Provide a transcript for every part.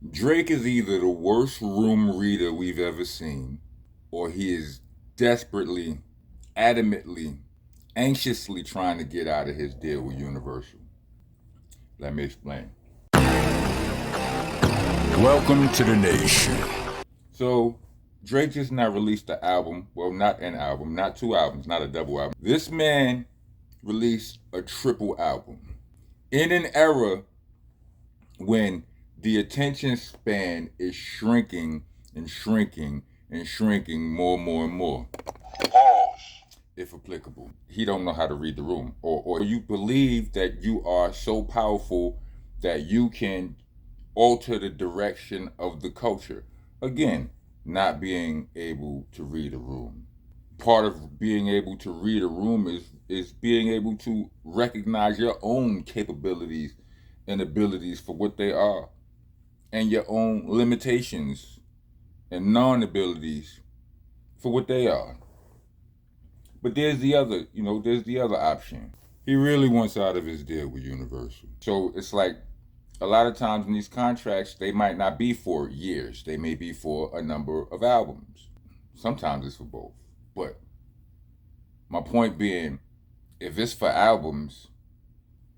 Drake is either the worst room reader we've ever seen, or he is desperately, adamantly, anxiously trying to get out of his deal with Universal. Let me explain. Welcome to the nation. So, Drake just not released the album. Well, not an album, not two albums, not a double album. This man released a triple album in an era when the attention span is shrinking and shrinking and shrinking more and more and more. If applicable. He don't know how to read the room. Or you believe that you are so powerful that you can alter the direction of the culture. Again, not being able to read a room. Part of being able to read a room is being able to recognize your own capabilities and abilities for what they are, and your own limitations and non-abilities for what they are. But there's the other option. He really wants out of his deal with Universal. So it's like a lot of times in these contracts, they might not be for years. They may be for a number of albums. Sometimes it's for both. But my point being, if it's for albums,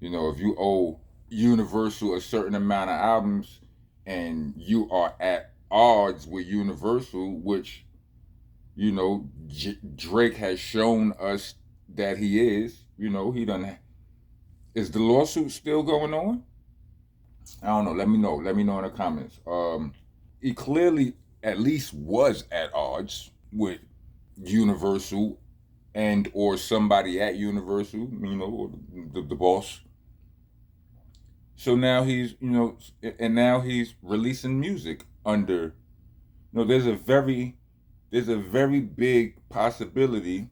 if you owe Universal a certain amount of albums and you are at odds with Universal, which Drake has shown us that he is. He done. Is the lawsuit still going on? I don't know. Let me know. Let me know in the comments. He clearly at least was at odds with Universal and or somebody at Universal. Or the boss. So now he's and now he's releasing music under. There's a very big possibility.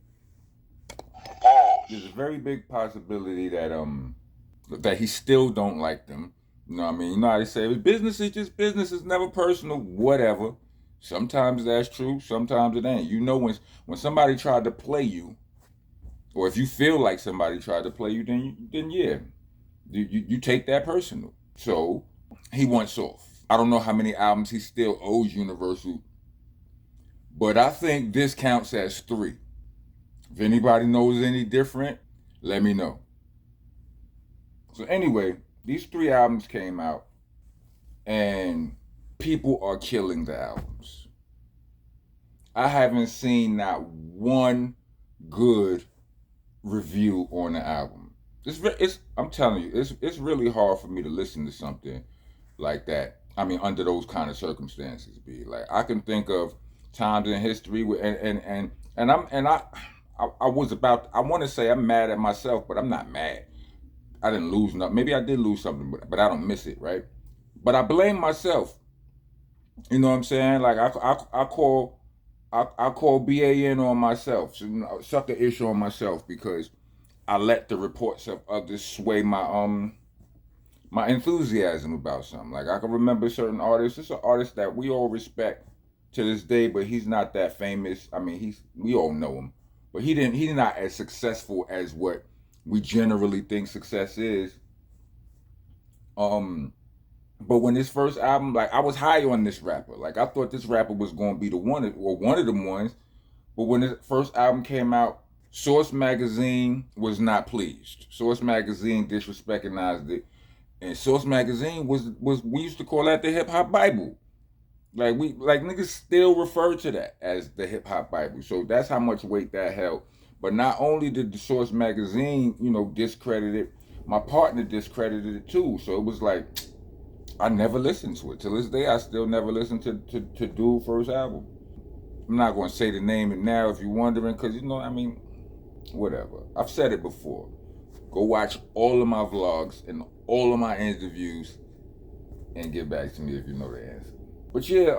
There's a very big possibility that he still don't like them. You know what I mean? You know how they say business is just business, it's never personal, whatever. Sometimes that's true, sometimes it ain't. When somebody tried to play you, or if you feel like somebody tried to play you, then yeah. You take that personal. So he wants off. I don't know how many albums he still owes Universal, but I think this counts as 3. If anybody knows any different, let me know. So anyway, these 3 albums came out, and people are killing the albums. I haven't seen not one good review on the album. I'm telling you, it's really hard for me to listen to something like that. I mean, under those kind of circumstances, I can think of times in history and I want to say I'm mad at myself, but I'm not mad. I didn't lose nothing. Maybe I did lose something, but I don't miss it, right? But I blame myself. You know what I'm saying? Like I call BAN on myself, suck the issue on myself, because I let the reports of others sway my enthusiasm about something. Like I can remember certain artists. It's an artist that we all respect to this day, but he's not that famous. I mean, we all know him, but he's not as successful as what we generally think success is. But when this first album, like I was high on this rapper. Like I thought this rapper was going to be the one or one of them ones. But when this first album came out, Source Magazine was not pleased. Source Magazine disrespected it. And Source Magazine was we used to call that the hip hop Bible. Like niggas still refer to that as the hip hop Bible. So that's how much weight that held. But not only did the Source Magazine, discredit it, my partner discredited it too. So it was like I never listened to it. Till this day, I still never listened to Dude's first album. I'm not going to say the name now if you're wondering, because whatever. I've said it before. Go watch all of my vlogs and all of my interviews and get back to me if you know the answer. But yeah,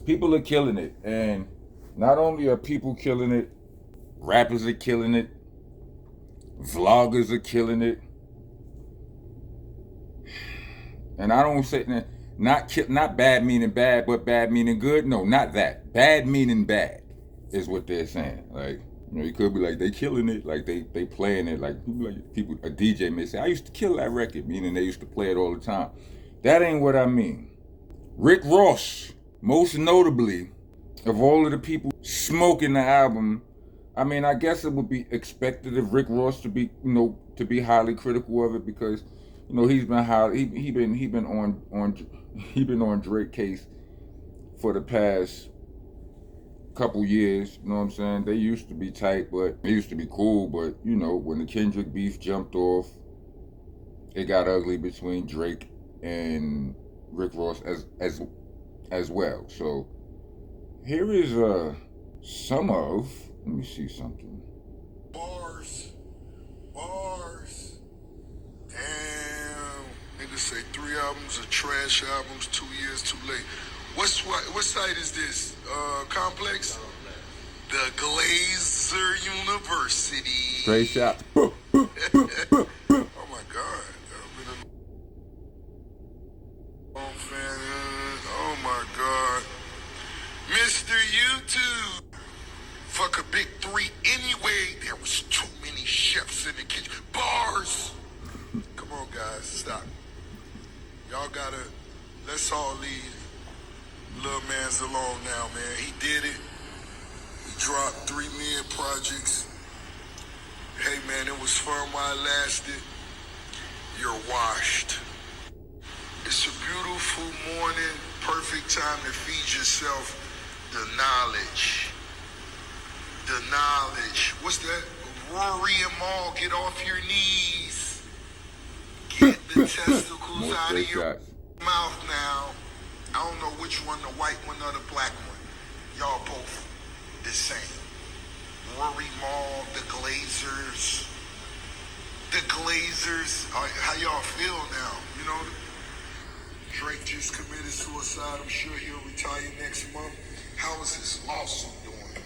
people are killing it. And not only are people killing it, rappers are killing it, vloggers are killing it. And I don't say not bad meaning bad, but bad meaning good. No, not that. Bad meaning bad is what they're saying. Like, you could be like, they killing it, like they playing it, like people, a DJ may say, I used to kill that record, meaning they used to play it all the time. That ain't what I mean. Rick Ross, most notably, of all of the people smoking the album, I mean, I guess it would be expected of Rick Ross to be, to be highly critical of it because, he's been he been on Drake case for the past couple years. You know what I'm saying? They used to be tight, but they used to be cool. But when the Kendrick beef jumped off, it got ugly between Drake and Rick Ross as well. So here is some of. Let me see something. Bars. Damn. Niggas say 3 albums are trash albums, 2 years too late. What site is this? Complex? The Glazer University. Straight shot. Oh my God. Oh my God. Mr. YouTube. Fuck a big 3 anyway. There was too many chefs in the kitchen. Bars. Come on, guys. Stop. Y'all gotta, let's all leave little man's alone now, man. He did it. He dropped 3 million projects. Hey, man, it was fun while it lasted. You're washed. It's a beautiful morning. Perfect time to feed yourself the knowledge. The knowledge. What's that? Rory and Maul, get off your knees. Get the testicles out of your mouth now. I don't know which one, the white one or the black one. Y'all both the same. Rory Maul, the Glazers. The Glazers. How y'all feel now? Drake just committed suicide. I'm sure he'll retire next month. How is his lawsuit doing?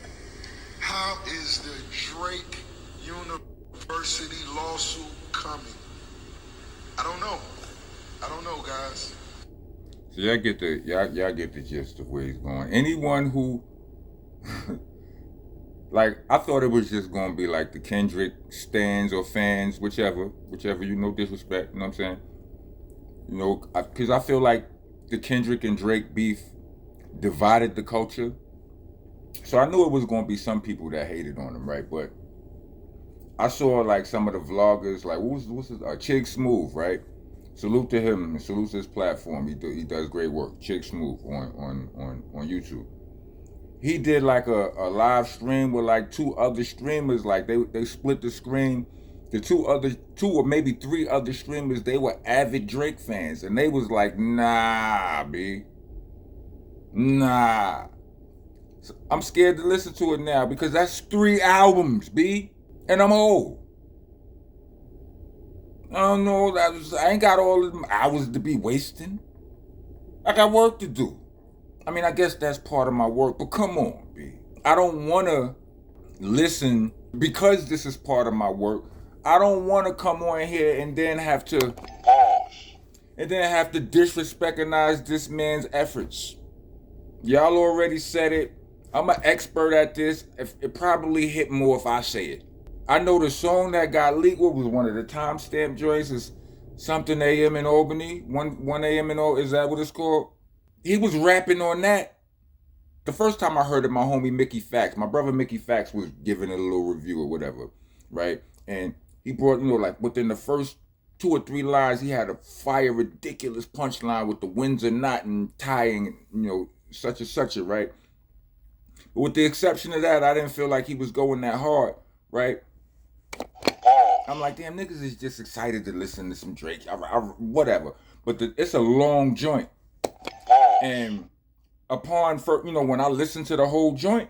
How is the Drake University lawsuit coming? I don't know, guys. So y'all get the gist of where he's going. Anyone who I thought it was just gonna be like the Kendrick stans or fans, whichever, disrespect, you know what I'm saying? Because I feel like the Kendrick and Drake beef divided the culture. So I knew it was gonna be some people that hated on him, right? But I saw some of the vloggers, what's his Chig Smooth, right? Salute to him, salute to his platform. He does great work. Chig Smooth on YouTube. He did a live stream with 2 other streamers. They split the screen. The 2 or maybe 3 other streamers, they were avid Drake fans, and they was like, nah, B, nah. So I'm scared to listen to it now because that's 3 albums, B, and I'm old. I don't know. I ain't got all of them hours to be wasting. I got work to do. I mean, I guess that's part of my work, but come on, B. I don't want to listen because this is part of my work. I don't want to come on here and then have to disrespectize this man's efforts. Y'all already said it. I'm an expert at this. It probably hit more if I say it. I know the song that got leaked, what was one of the timestamp joints, is something AM in Albany, 1 AM in Albany, is that what it's called? He was rapping on that. The first time I heard it, my homie Mickey Fax, my brother Mickey Fax was giving it a little review or whatever, right? And he brought, within the first 2 or 3 lines, he had a fire ridiculous punchline with the Windsor knot and tying, such and such, right? But with the exception of that, I didn't feel like he was going that hard, right? I'm like, damn, niggas is just excited to listen to some Drake, whatever. But it's a long joint. And upon, when I listened to the whole joint,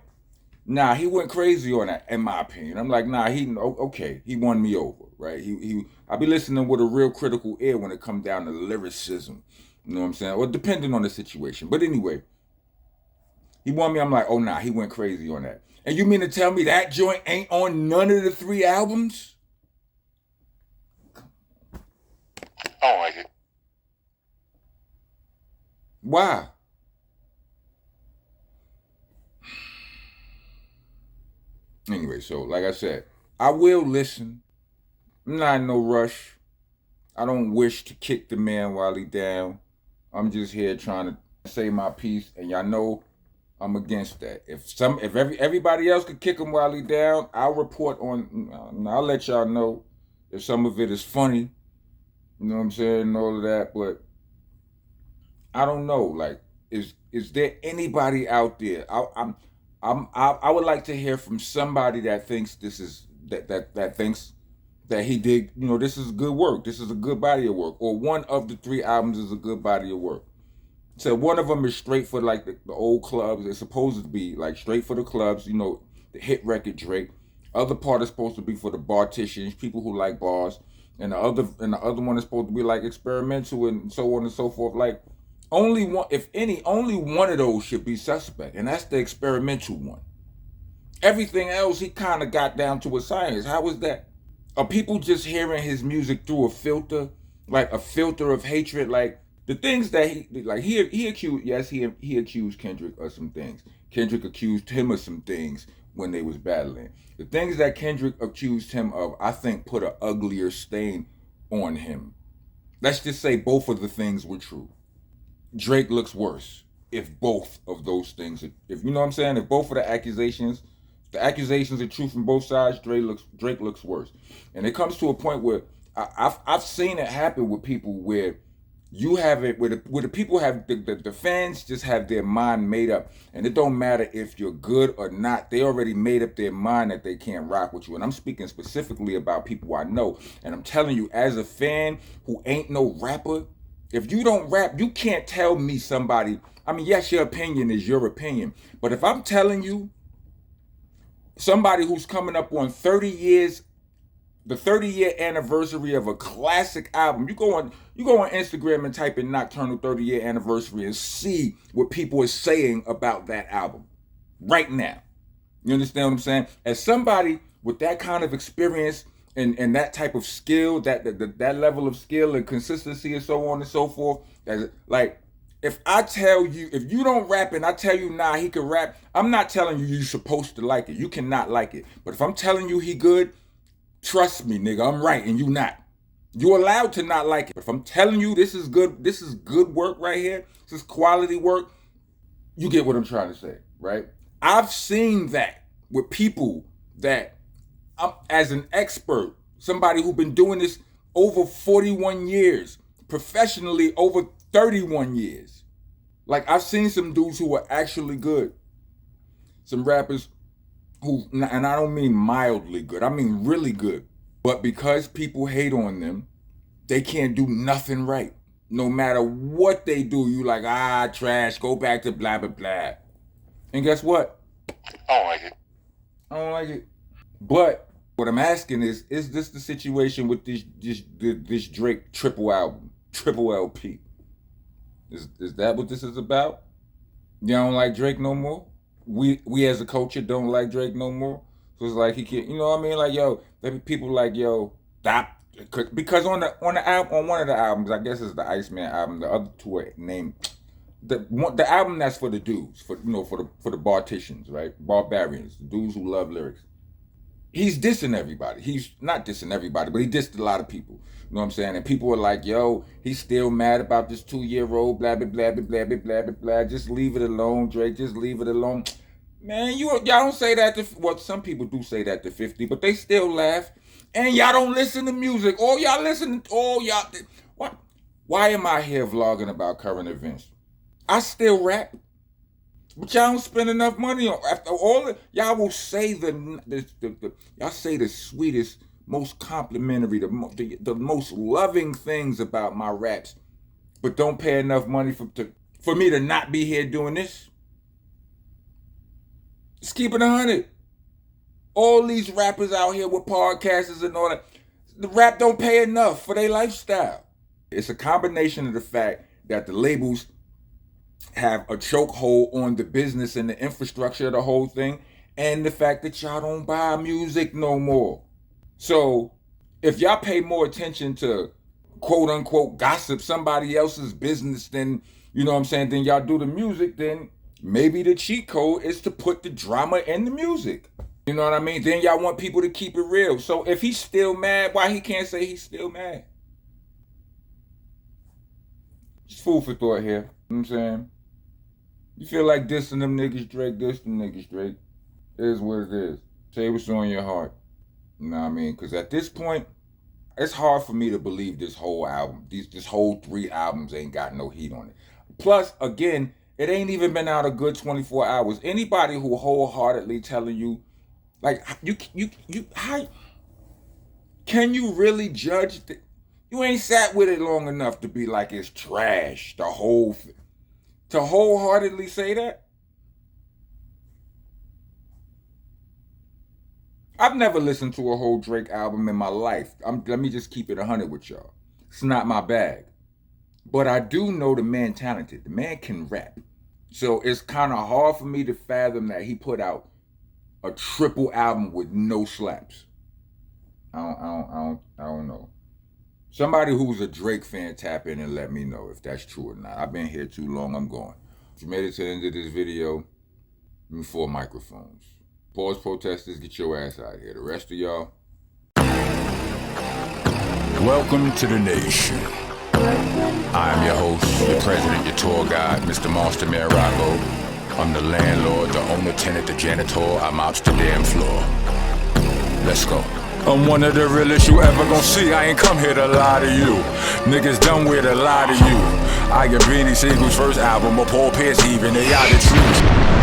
nah, he went crazy on that, in my opinion. I'm like, nah, he won me over, right? I be listening with a real critical ear when it comes down to lyricism, you know what I'm saying? Or depending on the situation. But anyway, he won me. I'm like, oh nah, he went crazy on that. And you mean to tell me that joint ain't on none of the 3 albums? I don't like it. Why? Anyway, so like I said, I will listen. I'm not in no rush. I don't wish to kick the man while he down. I'm just here trying to say my piece, and y'all know I'm against that. If everybody else could kick him while he down, I'll report on. I'll let y'all know if some of it is funny. You know what I'm saying, and all of that. But I don't know. Like, is there anybody out there? I would like to hear from somebody that thinks this is that thinks that he did. You know, this is good work. This is a good body of work, or one of the 3 albums is a good body of work. So one of them is straight for like the old clubs. It's supposed to be like straight for the clubs, you know, the hit record Drake. Other part is supposed to be for the bartitians, people who like bars, and the other one is supposed to be like experimental and so on and so forth. Like only one, if any, only one of those should be suspect, and that's the experimental one. Everything else he kind of got down to a science. How is that? Are people just hearing his music through a filter, like a filter of hatred? Like the things that he accused. Yes, he accused Kendrick of some things. Kendrick accused him of some things when they was battling. The things that Kendrick accused him of, I think, put an uglier stain on him. Let's just say both of the things were true. Drake looks worse if both of those things, if you know what I'm saying, if both of the accusations are true from both sides, Drake looks worse. And it comes to a point where I've seen it happen with people where you have it where the people have the fans just have their mind made up, and it don't matter if you're good or not. They already made up their mind that they can't rock with you. And I'm speaking specifically about people I know. And I'm telling you, as a fan who ain't no rapper, if you don't rap, you can't tell me somebody. I mean, yes, your opinion is your opinion, but if I'm telling you somebody who's coming up on 30 years, the 30-year anniversary of a classic album. You go on Instagram and type in Nocturnal 30-year anniversary and see what people are saying about that album right now. You understand what I'm saying? As somebody with that kind of experience and that type of skill, that level of skill and consistency and so on and so forth, like if I tell you, if you don't rap and I tell you, nah, he can rap, I'm not telling you you're supposed to like it. You cannot like it. But if I'm telling you he good, trust me, nigga, I'm right and you not. You're allowed to not like it. But if I'm telling you this is good work right here, this is quality work, you get what I'm trying to say, right? I've seen that with people that I'm, as an expert, somebody who's been doing this over 41 years, professionally over 31 years. Like, I've seen some dudes who are actually good. Some rappers who, and I don't mean mildly good, I mean really good. But because people hate on them, they can't do nothing right. No matter what they do, you like, trash, go back to blah, blah, blah. And guess what? I don't like it. I don't like it. But what I'm asking is this the situation with this Drake triple album, triple LP? Is that what this is about? You don't like Drake no more? We as a culture don't like Drake no more. So it's like he can't, you know what I mean? Like, yo, people like, yo, stop. Because on the album, on one of the albums, I guess it's the Iceman album. The other two are named the album that's for the dudes, for the bartitians, right? Barbarians, the dudes who love lyrics. He's dissing everybody. He's not dissing everybody, but he dissed a lot of people. You know what I'm saying? And people are like, yo, he's still mad about this 2-year-old, blah, blah, blah, blah, blah, blah, blah, blah, blah. Just leave it alone, Drake. Just leave it alone. Man, y'all don't say that to, well, some people do say that to 50, but they still laugh. And y'all don't listen to music. Why am I here vlogging about current events? I still rap. But y'all don't spend enough money on. After all, y'all will say y'all say the sweetest, most complimentary, the most loving things about my raps, but don't pay enough money for me to not be here doing this. Just keep it 100. All these rappers out here with podcasters and all that, the rap don't pay enough for their lifestyle. It's a combination of the fact that the labels have a chokehold on the business and the infrastructure of the whole thing, and the fact that y'all don't buy music no more. So if y'all pay more attention to quote unquote gossip somebody else's business than, you know what I'm saying, than y'all do the music, then maybe the cheat code is to put the drama in the music. You know what I mean? Then y'all want people to keep it real. So if he's still mad, why he can't say he's still mad? Just food for thought here. You know what I'm saying? You feel like dissing them niggas, Drake, diss them niggas, Drake. It is what it is. Say what's on your heart. You know what I mean? Because at this point, it's hard for me to believe this whole album, this whole 3 albums ain't got no heat on it. Plus, again, it ain't even been out a good 24 hours. Anybody who wholeheartedly telling you, like, how can you really judge? You ain't sat with it long enough to be like it's trash, the whole thing. To wholeheartedly say that? I've never listened to a whole Drake album in my life. Let me just keep it 100 with y'all. It's not my bag. But I do know the man talented. The man can rap. So it's kind of hard for me to fathom that he put out a triple album with no slaps. I don't know. Somebody who's a Drake fan, tap in and let me know if that's true or not. I've been here too long, I'm going. If you made it to the end of this video, give me 4 microphones. Pause protesters, get your ass out of here. The rest of y'all. Welcome to the nation. I am your host, your president, your tour guide, Mr. Monster Man Rocco. I'm the landlord, the owner, tenant, the janitor. I mops the damn floor. Let's go. I'm one of the realest you ever gon' see. I ain't come here to lie to you. Niggas done with a lie to you. I get Beanie Siegel's first album, or Paul Pierce even, they are the truth.